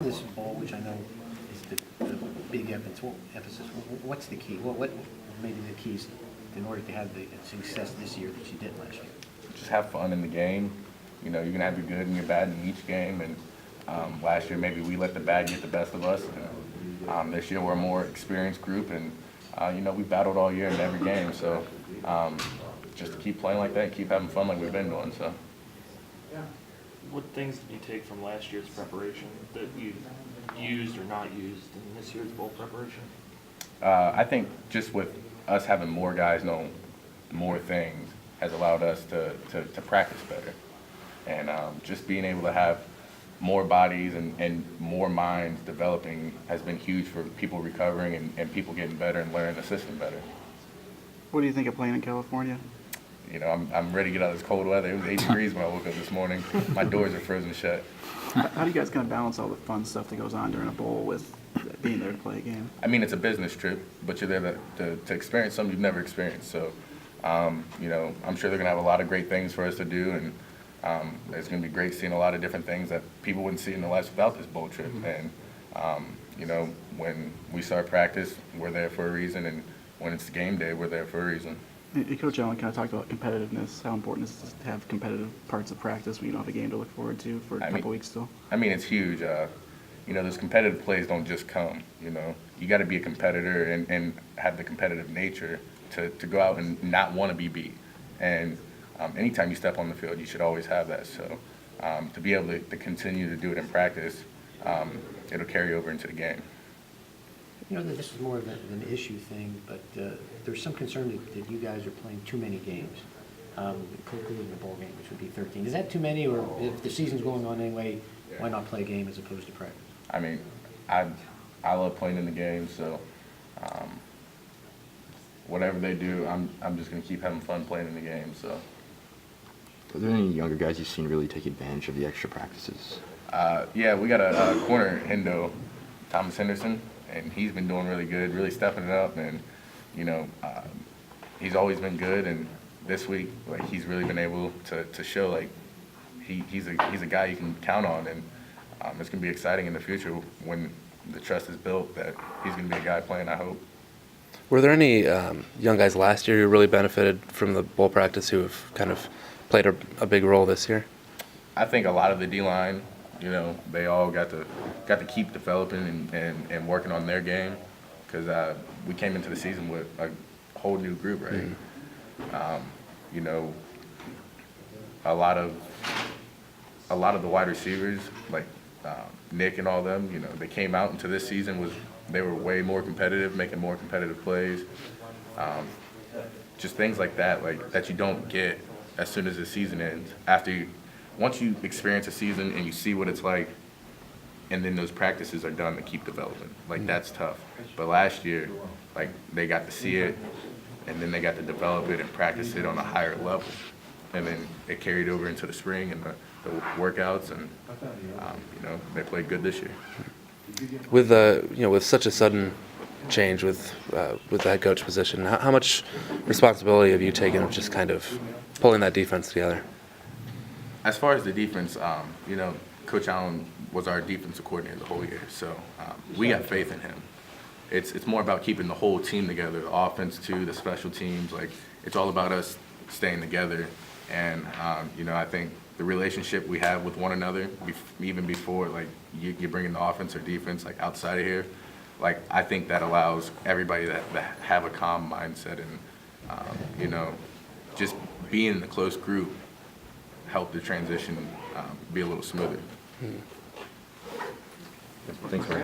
This bowl, which I know is the big emphasis, what's the key? What maybe the keys in order to have the success this year that you did last year? Just have fun in the game. You know, you're going to have your good and your bad in each game. And last year, maybe we let the bad get the best of us. And, this year, we're a more experienced group. And, you know, we battled all year in every game. So just to keep playing like that and keep having fun like we've been doing. So. What things did you take from last year's preparation that you used or not used in this year's bowl preparation? I think just with us having more guys know more things has allowed us to practice better. And just being able to have more bodies and more minds developing has been huge for people recovering and people getting better and learning the system better. What do you think of playing in California? You know, I'm ready to get out of this cold weather. It was 8 degrees when I woke up this morning. My doors are frozen shut. How do you guys kind of balance all the fun stuff that goes on during a bowl with being there to play a game? I mean, it's a business trip, but you're there to experience something you've never experienced. So, you know, I'm sure they're going to have a lot of great things for us to do, and it's going to be great seeing a lot of different things that people wouldn't see in their lives without this bowl trip. And, you know, when we start practice, we're there for a reason, and when it's game day, we're there for a reason. Coach Allen kind of talked about competitiveness. How important is it to have competitive parts of practice when you don't have a game to look forward to for a couple weeks still? I mean, it's huge. You know, those competitive plays don't just come. You know, you got to be a competitor and have the competitive nature to go out and not want to be beat. And anytime you step on the field, you should always have that. So to be able to continue to do it in practice, it'll carry over into the game. You know, this is more of an issue thing, but there's some concern that you guys are playing too many games, including the bowl game, which would be 13. Is that too many, or if the season's going on anyway, why not play a game as opposed to practice? I mean, I love playing in the game, so whatever they do, I'm just going to keep having fun playing in the game. So. Are there any younger guys you've seen really take advantage of the extra practices? Yeah, we got a corner, Hendo, Thomas Henderson, and he's been doing really good, really stepping it up, and you know, he's always been good. And this week, like, he's really been able to show like he's a guy you can count on, and it's gonna be exciting in the future when the trust is built that he's gonna be a guy playing. I hope. Were there any young guys last year who really benefited from the bowl practice who have kind of played a big role this year? I think a lot of the D-line, you know, they all got to keep developing and working on their game, because we came into the season with a whole new group, right? Mm-hmm. You know, a lot of the wide receivers, like Nick and all them, you know, they came out into this season they were way more competitive, making more competitive plays. Just things like that you don't get as soon as the season ends. Once you experience a season and you see what it's like, and then those practices are done to keep developing, like that's tough. But last year, like, they got to see it, and then they got to develop it and practice it on a higher level, and then it carried over into the spring and the workouts, and you know, they played good this year. With you know, with such a sudden change with the head coach position, how much responsibility have you taken of just kind of pulling that defense together? As far as the defense, you know, Coach Allen was our defensive coordinator the whole year, so we got faith in him. It's more about keeping the whole team together, the offense too, the special teams. Like, it's all about us staying together, and you know, I think the relationship we have with one another, even before like you bring in the offense or defense, like outside of here, like, I think that allows everybody to have a calm mindset, and you know, just being in a close group help the transition be a little smoother. Thanks, man.